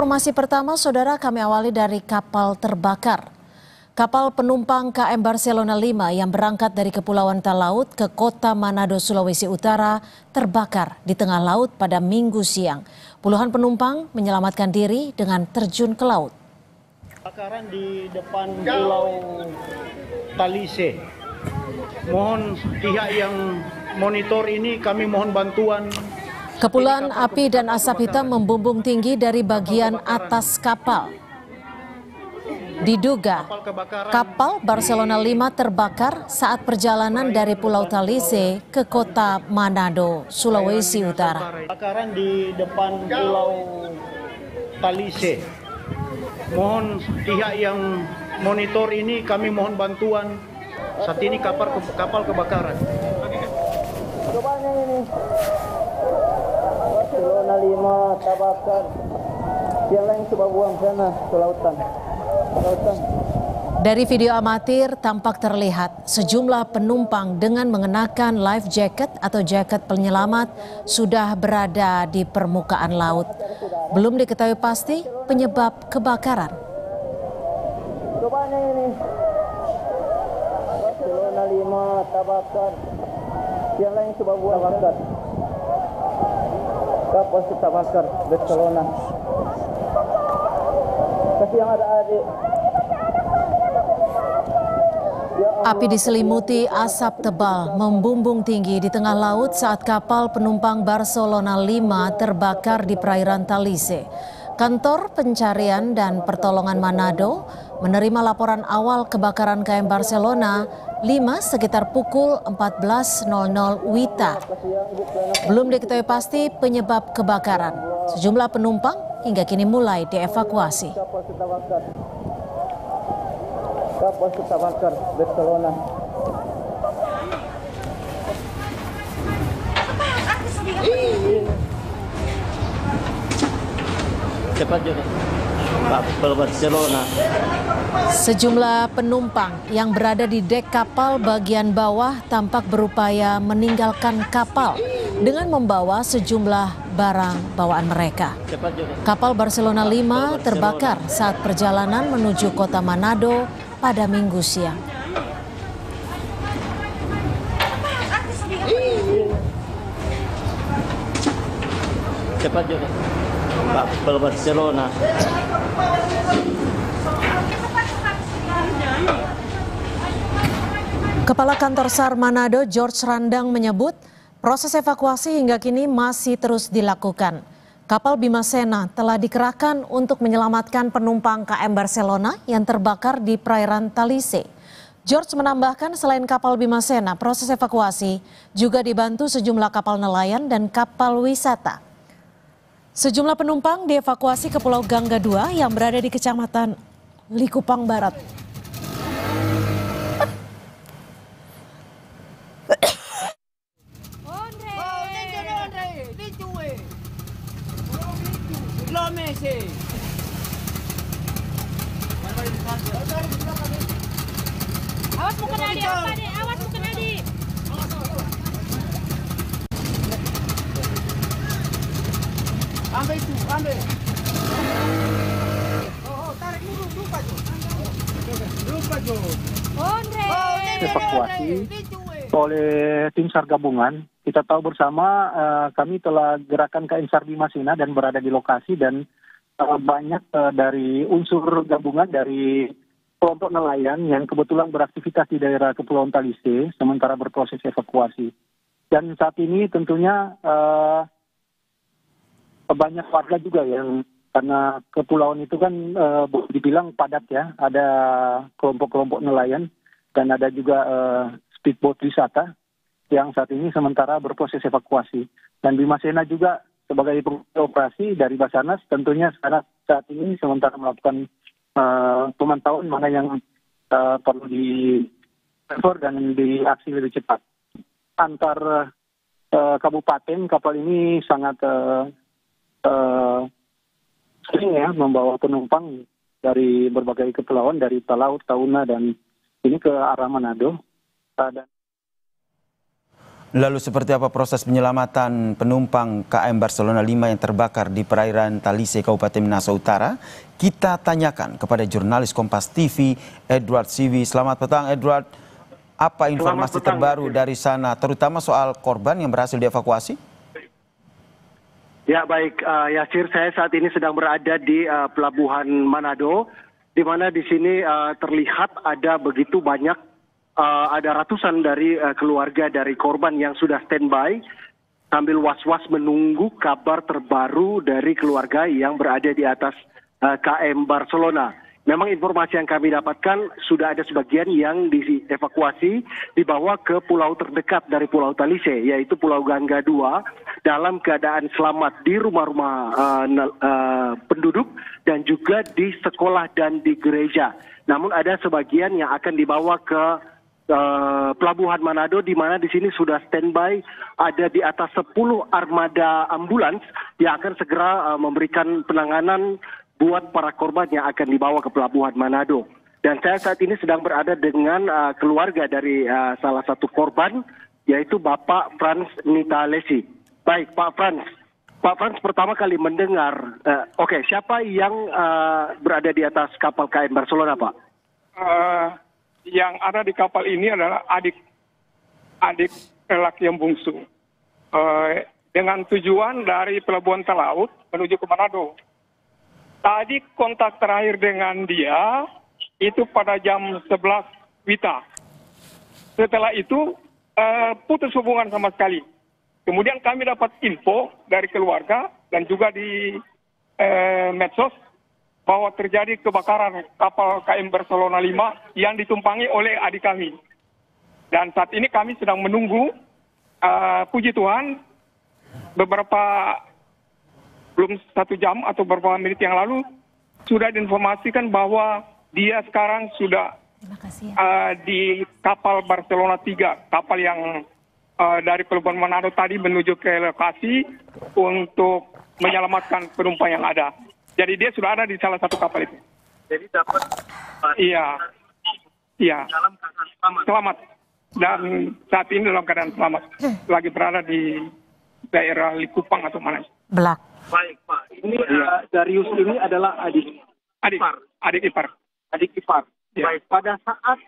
Informasi pertama, saudara, kami awali dari kapal terbakar. Kapal penumpang KM Barcelona 5 yang berangkat dari Kepulauan Talaut ke kota Manado, Sulawesi Utara terbakar di tengah laut pada Minggu siang. Puluhan penumpang menyelamatkan diri dengan terjun ke laut. Kebakaran di depan Pulau Talise. Mohon pihak yang monitor ini, kami mohon bantuan. Kepulan api dan asap hitam membumbung tinggi dari bagian atas kapal. Diduga kapal Barcelona 5 terbakar saat perjalanan dari Pulau Talise ke kota Manado, Sulawesi Utara. Kebakaran di depan Pulau Talise. Mohon pihak yang monitor ini, kami mohon bantuan. Saat ini kapal kebakaran. Barcelona 5 terbakar. Yang lain coba buang sana ke lautan. Dari video amatir tampak terlihat sejumlah penumpang dengan mengenakan life jacket atau jaket penyelamat sudah berada di permukaan laut. Belum diketahui pasti penyebab kebakaran. Cobanya ini. Barcelona 5 terbakar. Yang lain coba buang terbakar. Kapal terbakar Barcelona. Kasih yang ada adik. Api diselimuti asap tebal membumbung tinggi di tengah laut saat kapal penumpang Barcelona 5 terbakar di perairan Talise. Kantor Pencarian dan Pertolongan Manado menerima laporan awal kebakaran KM Barcelona 5 sekitar pukul 14.00 WITA. Belum diketahui pasti penyebab kebakaran. Sejumlah penumpang hingga kini mulai dievakuasi. Kapal terbakar Barcelona. Cepat juga. Kapal Barcelona. Sejumlah penumpang yang berada di dek kapal bagian bawah tampak berupaya meninggalkan kapal dengan membawa sejumlah barang bawaan mereka. Kapal Barcelona 5 terbakar saat perjalanan menuju kota Manado pada Minggu siang. Cepat juga. Kapal Barcelona. Kepala Kantor SAR Manado, George Randang, menyebut proses evakuasi hingga kini masih terus dilakukan. Kapal Bimasena telah dikerahkan untuk menyelamatkan penumpang KM Barcelona yang terbakar di perairan Talise. George menambahkan selain kapal Bimasena, proses evakuasi juga dibantu sejumlah kapal nelayan dan kapal wisata. Sejumlah penumpang dievakuasi ke Pulau Gangga 2 yang berada di Kecamatan Likupang Barat. Awas bukan adik, awas bukan adik. Ambil itu, ambil. Tarik dulu, lupa Evakuasi oleh tim SAR gabungan. Kita tahu bersama kami telah gerakan KM SAR Bimasena dan berada di lokasi dan banyak dari unsur gabungan dari kelompok nelayan yang kebetulan beraktivitas di daerah Kepulauan Talise sementara berproses evakuasi. Dan saat ini tentunya banyak warga juga yang karena kepulauan itu kan dibilang padat ya, ada kelompok-kelompok nelayan dan ada juga speedboat wisata yang saat ini sementara berproses evakuasi. Dan Bimasena juga sebagai operasi dari Basarnas tentunya saat ini sementara melakukan pemantauan mana yang perlu di-cover dan diaksi lebih cepat. Antar kabupaten kapal ini sangat sering ya membawa penumpang dari berbagai kepulauan, dari Talaut, Tauna, dan ini ke arah Manado. Lalu seperti apa proses penyelamatan penumpang KM Barcelona 5 yang terbakar di perairan Talise, Kabupaten Minahasa Utara? Kita tanyakan kepada jurnalis Kompas TV, Edward Siwi. Selamat petang, Edward. Apa informasi terbaru dari sana, terutama soal korban yang berhasil dievakuasi? Ya baik, Yasir, saya saat ini sedang berada di Pelabuhan Manado, di mana di sini terlihat ada begitu banyak, ada ratusan dari keluarga dari korban yang sudah standby sambil was-was menunggu kabar terbaru dari keluarga yang berada di atas KM Barcelona. Memang informasi yang kami dapatkan sudah ada sebagian yang dievakuasi dibawa ke pulau terdekat dari Pulau Talise, yaitu Pulau Gangga 2, dalam keadaan selamat di rumah-rumah penduduk dan juga di sekolah dan di gereja. Namun ada sebagian yang akan dibawa ke Pelabuhan Manado, di mana di sini sudah standby ada di atas 10 armada ambulans yang akan segera memberikan penanganan buat para korban yang akan dibawa ke Pelabuhan Manado. Dan saya saat ini sedang berada dengan keluarga dari salah satu korban, yaitu Bapak Frans Nitalesi. Baik, Pak Frans pertama kali mendengar, siapa yang berada di atas kapal KM Barcelona, Pak? Yang ada di kapal ini adalah adik lelaki yang bungsu, dengan tujuan dari Pelabuhan Talaut menuju ke Manado. Tadi kontak terakhir dengan dia itu pada jam 11 WITA. Setelah itu putus hubungan sama sekali. Kemudian kami dapat info dari keluarga dan juga di medsos bahwa terjadi kebakaran kapal KM Barcelona 5 yang ditumpangi oleh adik kami. Dan saat ini kami sedang menunggu, puji Tuhan, belum 1 jam atau beberapa menit yang lalu sudah diinformasikan bahwa dia sekarang sudah di kapal Barcelona 3, kapal yang dari Pelabuhan Manado tadi menuju ke lokasi untuk menyelamatkan penumpang yang ada. Jadi dia sudah ada di salah satu kapal itu. Jadi dapat iya dalam keadaan selamat. Dan saat ini dalam keadaan selamat. Lagi berada di daerah Likupang atau mana? Belak. Baik, Pak. Ini Darius ini adalah adik ipar. Adik ipar. Ya. Baik, pada saat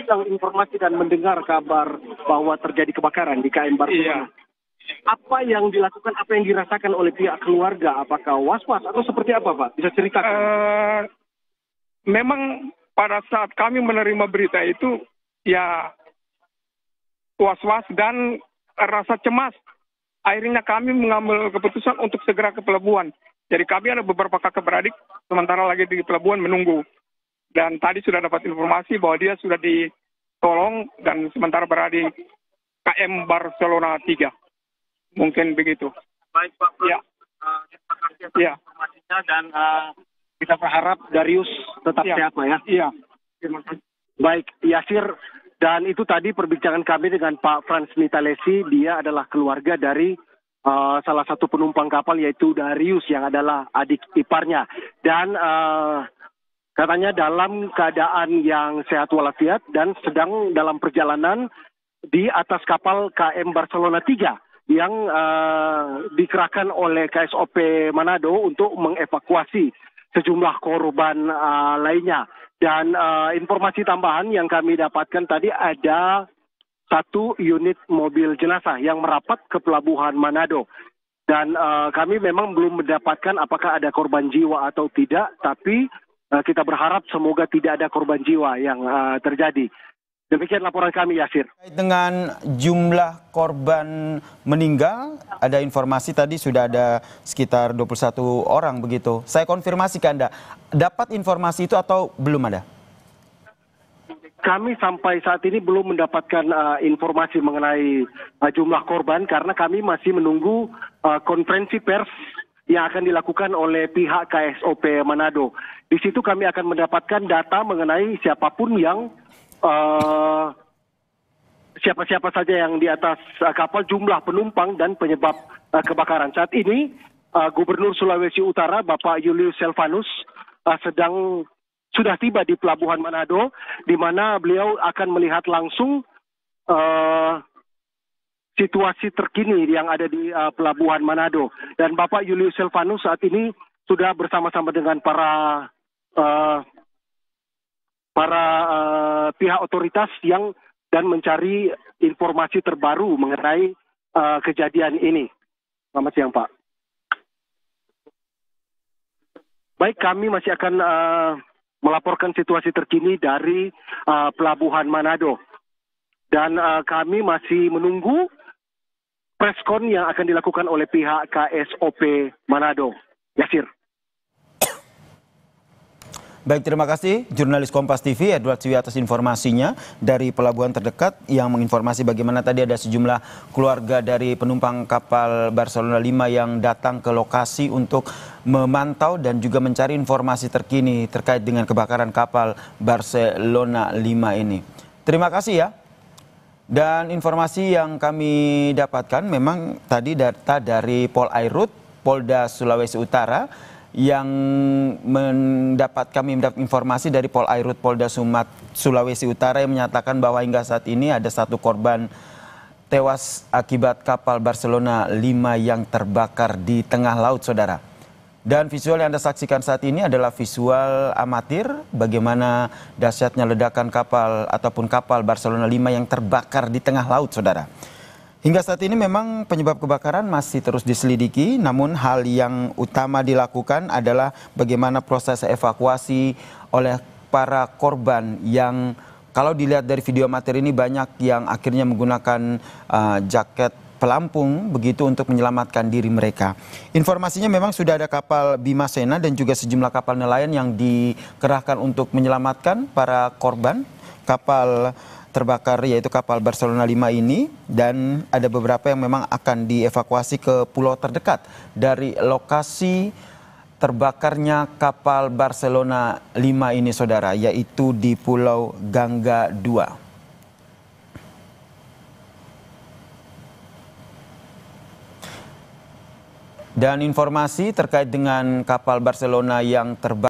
kita informasi dan mendengar kabar bahwa terjadi kebakaran di KM Barcelona, apa yang dilakukan, apa yang dirasakan oleh pihak keluarga? Apakah was-was atau seperti apa, Pak? Bisa ceritakan? Memang pada saat kami menerima berita itu, ya was-was dan rasa cemas. Akhirnya kami mengambil keputusan untuk segera ke pelabuhan. Jadi kami ada beberapa kakak beradik, sementara lagi di pelabuhan menunggu. Dan tadi sudah dapat informasi bahwa dia sudah ditolong dan sementara berada di KM Barcelona 3. Mungkin begitu. Baik, Pak. Ya. Terima kasih atas informasinya dan kita berharap Darius tetap sehat, Pak, ya. Iya. Terima kasih. Baik, Yasir. Dan itu tadi perbincangan kami dengan Pak Frans Nitalesi. Dia adalah keluarga dari salah satu penumpang kapal, yaitu Darius yang adalah adik iparnya. Dan katanya dalam keadaan yang sehat walafiat dan sedang dalam perjalanan di atas kapal KM Barcelona 3 yang dikerahkan oleh KSOP Manado untuk mengevakuasi sejumlah korban lainnya. Dan informasi tambahan yang kami dapatkan tadi, ada 1 unit mobil jenazah yang merapat ke Pelabuhan Manado. Dan kami memang belum mendapatkan apakah ada korban jiwa atau tidak, tapi kita berharap semoga tidak ada korban jiwa yang terjadi. Demikian laporan kami, Yasir. Dengan jumlah korban meninggal, ada informasi tadi sudah ada sekitar 21 orang begitu. Saya konfirmasi ke Anda, dapat informasi itu atau belum ada? Kami sampai saat ini belum mendapatkan informasi mengenai jumlah korban karena kami masih menunggu konferensi pers yang akan dilakukan oleh pihak KSOP Manado. Di situ kami akan mendapatkan data mengenai siapapun yang siapa-siapa saja yang di atas kapal, jumlah penumpang dan penyebab kebakaran. Saat ini Gubernur Sulawesi Utara Bapak Julius Selvanus sudah tiba di Pelabuhan Manado, di mana beliau akan melihat langsung situasi terkini yang ada di Pelabuhan Manado. Dan Bapak Julius Silvanus saat ini sudah bersama-sama dengan para pihak otoritas dan mencari informasi terbaru mengenai kejadian ini. Selamat siang, Pak. Baik, kami masih akan melaporkan situasi terkini dari Pelabuhan Manado. Dan kami masih menunggu preskon yang akan dilakukan oleh pihak KSOP Manado. Yasir. Baik, terima kasih jurnalis Kompas TV Edward Siwi atas informasinya dari pelabuhan terdekat yang menginformasi bagaimana tadi ada sejumlah keluarga dari penumpang kapal Barcelona 5 yang datang ke lokasi untuk memantau dan juga mencari informasi terkini terkait dengan kebakaran kapal Barcelona 5 ini. Terima kasih ya. Dan informasi yang kami dapatkan memang tadi data dari Polairut, Polda Sulawesi Utara yang kami mendapat informasi dari Polairut Polda Sulawesi Utara yang menyatakan bahwa hingga saat ini ada 1 korban tewas akibat kapal Barcelona 5 yang terbakar di tengah laut, saudara. Dan visual yang Anda saksikan saat ini adalah visual amatir bagaimana dahsyatnya ledakan kapal ataupun kapal Barcelona 5 yang terbakar di tengah laut, saudara. Hingga saat ini memang penyebab kebakaran masih terus diselidiki, namun hal yang utama dilakukan adalah bagaimana proses evakuasi oleh para korban yang kalau dilihat dari video amatir ini banyak yang akhirnya menggunakan jaket pelampung begitu untuk menyelamatkan diri mereka. Informasinya memang sudah ada kapal Bima Sena dan juga sejumlah kapal nelayan yang dikerahkan untuk menyelamatkan para korban kapal terbakar yaitu kapal Barcelona 5 ini, dan ada beberapa yang memang akan dievakuasi ke pulau terdekat dari lokasi terbakarnya kapal Barcelona 5 ini, saudara, yaitu di Pulau Gangga 2. Dan informasi terkait dengan kapal Barcelona yang terbakar